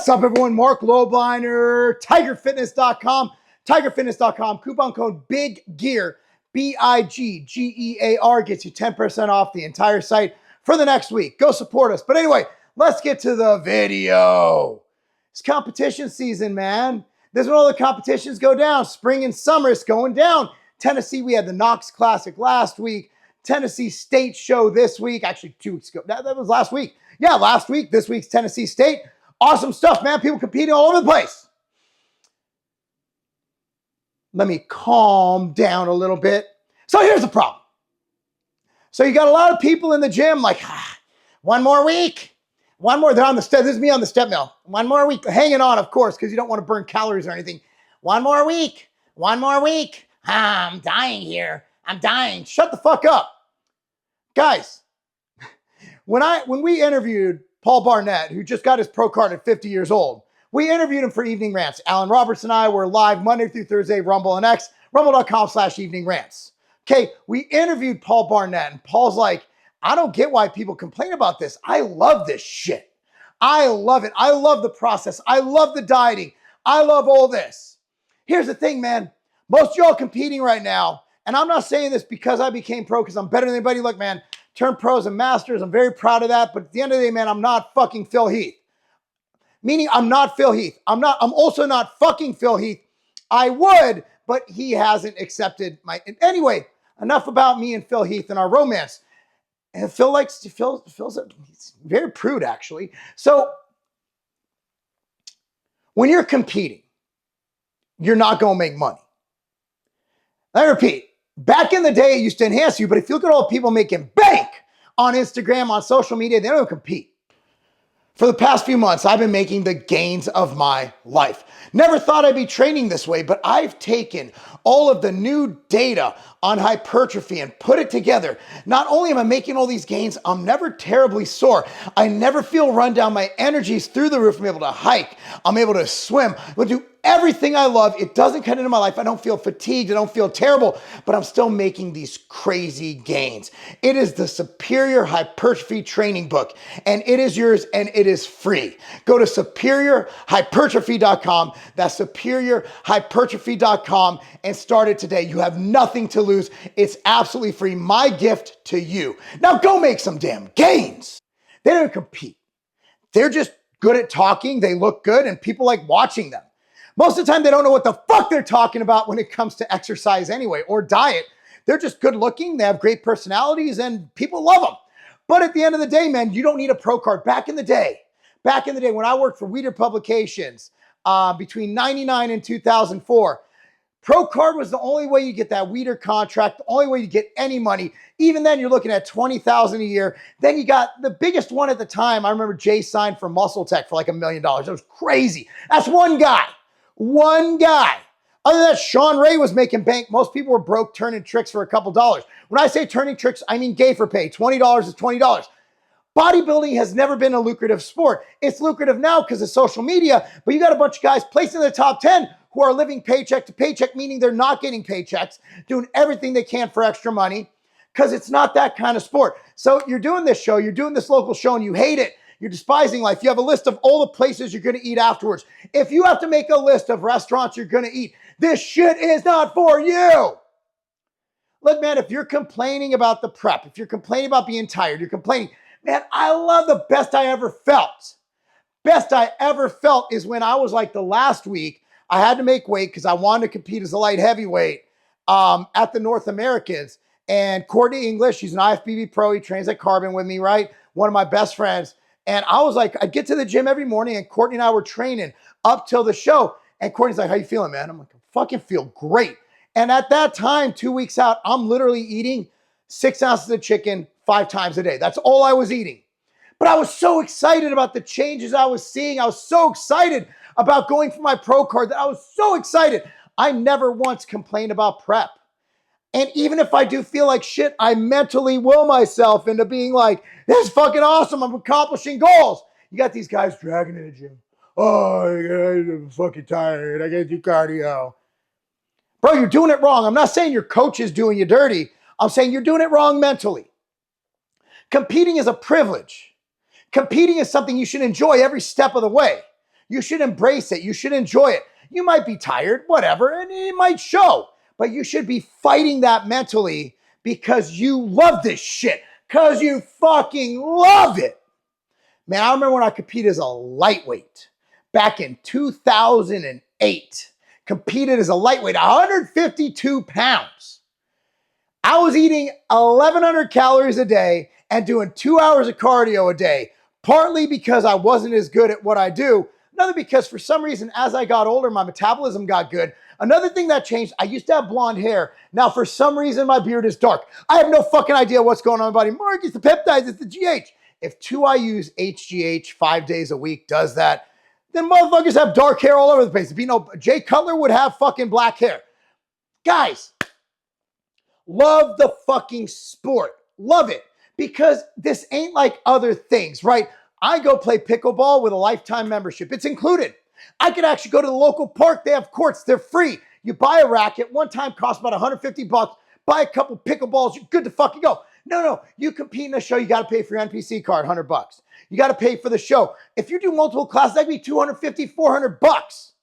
What's up, everyone? Marc Lobliner, tigerfitness.com. Tigerfitness.com. Coupon code BIGGEAR, BIGGEAR, gets you 10% off the entire site for the next week. Go support us. But anyway, let's get to the video. It's competition season, man. This is when all the competitions go down. Spring and summer is going down. Tennessee, we had the Knox Classic last week. Tennessee State show this week. Actually, 2 weeks ago. That was last week. Yeah, last week. This week's Tennessee State. Awesome stuff, man. People competing all over the place. Let me calm down a little bit. So here's the problem. So you got a lot of people in the gym like, one more week. One more. They're on the step. This is me on the step mill. One more week. Hanging on, of course, because you don't want to burn calories or anything. One more week. One more week. I'm dying here. I'm dying. Shut the fuck up. Guys, when we interviewed Paul Barnett, who just got his pro card at 50 years old, we interviewed him for Evening Rants. Alan Roberts and I were live Monday through Thursday, Rumble and X, rumble.com/evening rants. Okay, we interviewed Paul Barnett, and Paul's like, I don't get why people complain about this. I love this shit. I love it. I love the process. I love the dieting. I love all this. Here's the thing, man. Most of y'all competing right now, and I'm not saying this because I became pro because I'm better than anybody. Look, man, turned pros and masters. I'm very proud of that. But at the end of the day, man, I'm not fucking Phil Heath. Meaning I'm not Phil Heath. I'm also not fucking Phil Heath. I would, but he hasn't accepted my... Anyway, enough about me and Phil Heath and our romance. And Phil's he's very prude, actually. So when you're competing, you're not going to make money. I repeat, back in the day, it used to enhance you, but if you look at all the people making bank on Instagram, on social media, they don't even compete. For the past few months, I've been making the gains of my life. Never thought I'd be training this way, but I've taken all of the new data on hypertrophy and put it together. Not only am I making all these gains, I'm never terribly sore. I never feel run down. My energy's through the roof. I'm able to hike. I'm able to swim. I'm able to do everything I love. It doesn't cut into my life. I don't feel fatigued. I don't feel terrible, but I'm still making these crazy gains. It is the Superior Hypertrophy Training Book, and it is yours, and it is free. Go to superiorhypertrophy.com. That's superiorhypertrophy.com and start it today. You have nothing to lose. It's absolutely free. My gift to you. Now go make some damn gains. They don't compete. They're just good at talking. They look good, and people like watching them. Most of the time, they don't know what the fuck they're talking about when it comes to exercise anyway, or diet. They're just good looking. They have great personalities, and people love them. But at the end of the day, man, you don't need a pro card. Back in the day, when I worked for Weeder Publications, between 99 and 2004, pro card was the only way you get that Weeder contract, the only way you get any money. Even then, you're looking at $20,000 a year. Then you got the biggest one at the time. I remember Jay signed for Muscle Tech for like $1 million. That was crazy. That's one guy. One guy. Other than that, Sean Ray was making bank. Most people were broke turning tricks for a couple dollars. When I say turning tricks, I mean gay for pay. $20 is $20. Bodybuilding has never been a lucrative sport. It's lucrative now because of social media, but you got a bunch of guys placed in the top 10 who are living paycheck to paycheck, meaning they're not getting paychecks, doing everything they can for extra money because it's not that kind of sport. So you're doing this show, you're doing this local show, and you hate it. You're despising life. You have a list of all the places you're going to eat afterwards. If you have to make a list of restaurants you're going to eat, this shit is not for you. Look, man, if you're complaining about the prep, if you're complaining about being tired, you're complaining, man, I love the best I ever felt. Best I ever felt is when I was like the last week, I had to make weight because I wanted to compete as a light heavyweight at the North Americans. And Courtney English, he's an IFBB pro. He trains at Carbon with me, right? One of my best friends. And I was like, I'd get to the gym every morning, and Courtney and I were training up till the show. And Courtney's like, how you feeling, man? I'm like, I fucking feel great. And at that time, 2 weeks out, I'm literally eating 6 ounces of chicken 5 times a day. That's all I was eating. But I was so excited about the changes I was seeing. I was so excited about going for my pro card that I was so excited. I never once complained about prep. And even if I do feel like shit, I mentally will myself into being like, this is fucking awesome. I'm accomplishing goals. You got these guys dragging in the gym. Oh, I'm fucking tired. I gotta do cardio. Bro, you're doing it wrong. I'm not saying your coach is doing you dirty. I'm saying you're doing it wrong mentally. Competing is a privilege. Competing is something you should enjoy every step of the way. You should embrace it. You should enjoy it. You might be tired, whatever, and it might show, but you should be fighting that mentally because you love this shit, because you fucking love it. Man, I remember when I competed as a lightweight back in 2008. Competed as a lightweight, 152 pounds. I was eating 1,100 calories a day and doing 2 hours of cardio a day, partly because I wasn't as good at what I do. Another because for some reason, as I got older, my metabolism got good. Another thing that changed, I used to have blonde hair. Now, for some reason, my beard is dark. I have no fucking idea what's going on, buddy. Mark, it's the peptides, it's the GH. If 2IU's HGH 5 days a week does that, then motherfuckers have dark hair all over the place. If you know, Jay Cutler would have fucking black hair. Guys, love the fucking sport. Love it. Because this ain't like other things, right? I go play pickleball with a lifetime membership. It's included. I could actually go to the local park. They have courts. They're free. You buy a racket. One time costs about 150 bucks. Buy a couple pickleballs. You're good to fucking go. No. You compete in a show. You got to pay for your NPC card, 100 bucks. You got to pay for the show. If you do multiple classes, that could be 250, 400 bucks.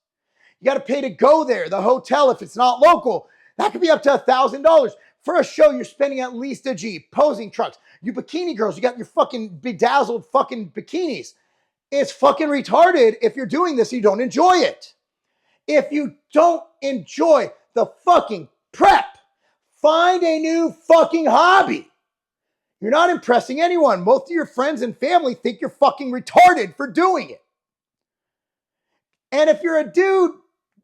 You got to pay to go there. The hotel, if it's not local, that could be up to $1,000. For a show, you're spending at least a G. Posing trucks. You bikini girls, you got your fucking bedazzled fucking bikinis. It's fucking retarded if you're doing this and you don't enjoy it. If you don't enjoy the fucking prep, find a new fucking hobby. You're not impressing anyone. Most of your friends and family think you're fucking retarded for doing it. And if you're a dude,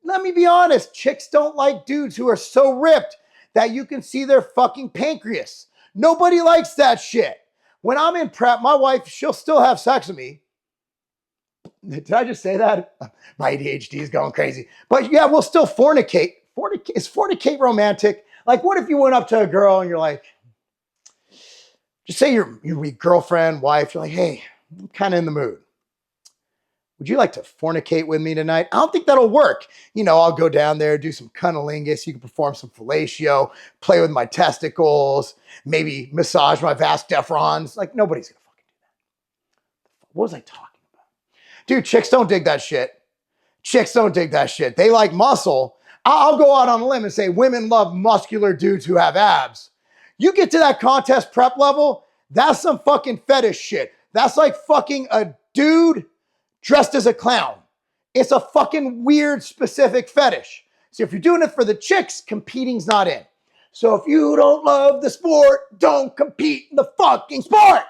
let me be honest, chicks don't like dudes who are so ripped that you can see their fucking pancreas. Nobody likes that shit. When I'm in prep, my wife, she'll still have sex with me. Did I just say that? My ADHD is going crazy. But yeah, we'll still fornicate. Is fornicate romantic? Like, what if you went up to a girl and you're like, just say your girlfriend, wife, you're like, hey, I'm kind of in the mood. Would you like to fornicate with me tonight? I don't think that'll work. You know, I'll go down there, do some cunnilingus. You can perform some fellatio, play with my testicles, maybe massage my vas deferens. Like, nobody's going to fucking do that. What was I talking about? Dude, chicks don't dig that shit. Chicks don't dig that shit. They like muscle. I'll go out on a limb and say women love muscular dudes who have abs. You get to that contest prep level, that's some fucking fetish shit. That's like fucking a dude dressed as a clown. It's a fucking weird specific fetish. So if you're doing it for the chicks, competing's not in. So if you don't love the sport, don't compete in the fucking sport.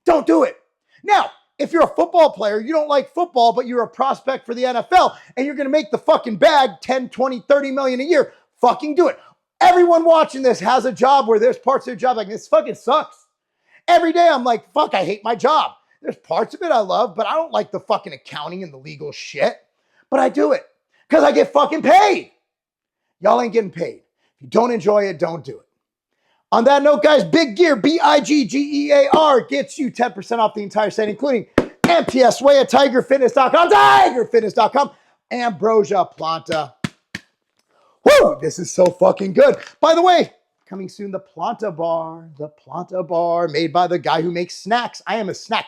Don't do it. Now, if you're a football player, you don't like football, but you're a prospect for the NFL, and you're going to make the fucking bag 10, 20, 30 million a year, fucking do it. Everyone watching this has a job where there's parts of their job like, this fucking sucks. Every day I'm like, fuck, I hate my job. There's parts of it I love, but I don't like the fucking accounting and the legal shit. But I do it because I get fucking paid. Y'all ain't getting paid. If you don't enjoy it, don't do it. On that note, guys, Big Gear, BIGGEAR, gets you 10% off the entire set, including MTS Way at TigerFitness.com, TigerFitness.com, Ambrosia Planta. Woo! This is so fucking good. By the way, coming soon, the Planta Bar, made by the guy who makes snacks. I am a snack.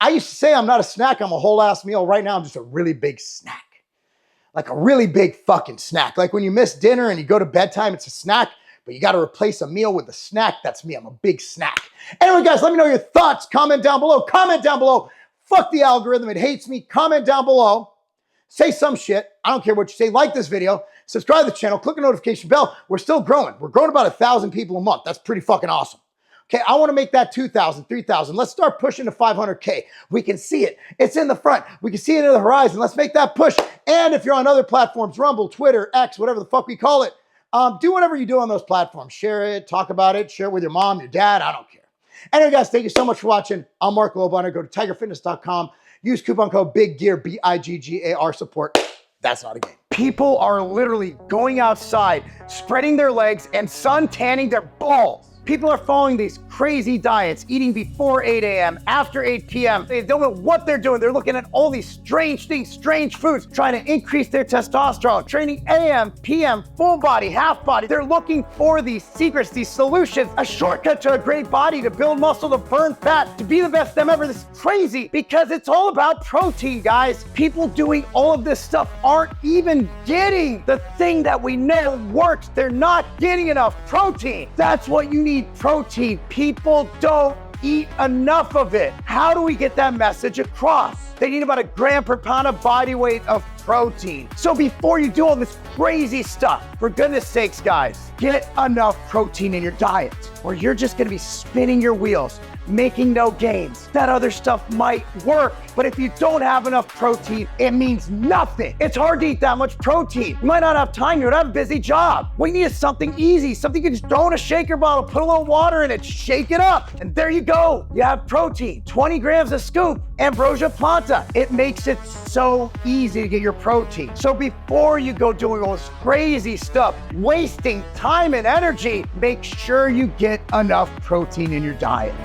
I used to say I'm not a snack, I'm a whole ass meal. Right now, I'm just a really big snack. Like a really big fucking snack. Like when you miss dinner and you go to bedtime, it's a snack, but you got to replace a meal with a snack. That's me. I'm a big snack. Anyway, guys, let me know your thoughts. Comment down below. Comment down below. Fuck the algorithm. It hates me. Comment down below. Say some shit. I don't care what you say. Like this video. Subscribe to the channel. Click the notification bell. We're still growing. We're growing about 1,000 people a month. That's pretty fucking awesome. Okay, I want to make that 2,000, 3,000. Let's start pushing to 500K. We can see it. It's in the front. We can see it in the horizon. Let's make that push. And if you're on other platforms, Rumble, Twitter, X, whatever the fuck we call it, do whatever you do on those platforms. Share it, talk about it, share it with your mom, your dad. I don't care. Anyway, guys, thank you so much for watching. I'm Marc Lobliner. Go to TigerFitness.com. Use coupon code BIGGEAR, BIGGAR, support. That's not a game. People are literally going outside, spreading their legs and sun tanning their balls. People are following these crazy diets, eating before 8 a.m., after 8 p.m. They don't know what they're doing. They're looking at all these strange things, strange foods, trying to increase their testosterone, training AM, PM, full body, half body. They're looking for these secrets, these solutions, a shortcut to a great body, to build muscle, to burn fat, to be the best them ever. This is crazy because it's all about protein, guys. People doing all of this stuff aren't even getting the thing that we know works. They're not getting enough protein. That's what you need, protein. People don't eat enough of it. How do we get that message across? They need about 1 gram per pound of body weight of protein. So before you do all this crazy stuff, for goodness sakes, guys, get enough protein in your diet, or you're just gonna be spinning your wheels, making no gains. That other stuff might work, but if you don't have enough protein, it means nothing. It's hard to eat that much protein. You might not have time, you don't have a busy job. What you need is something easy, something you can just throw in a shaker bottle, put a little water in it, shake it up, and there you go. You have protein, 20 grams a scoop, ambrosia planta. It makes it so easy to get your protein. So before you go doing all this crazy stuff, wasting time and energy, make sure you get enough protein in your diet.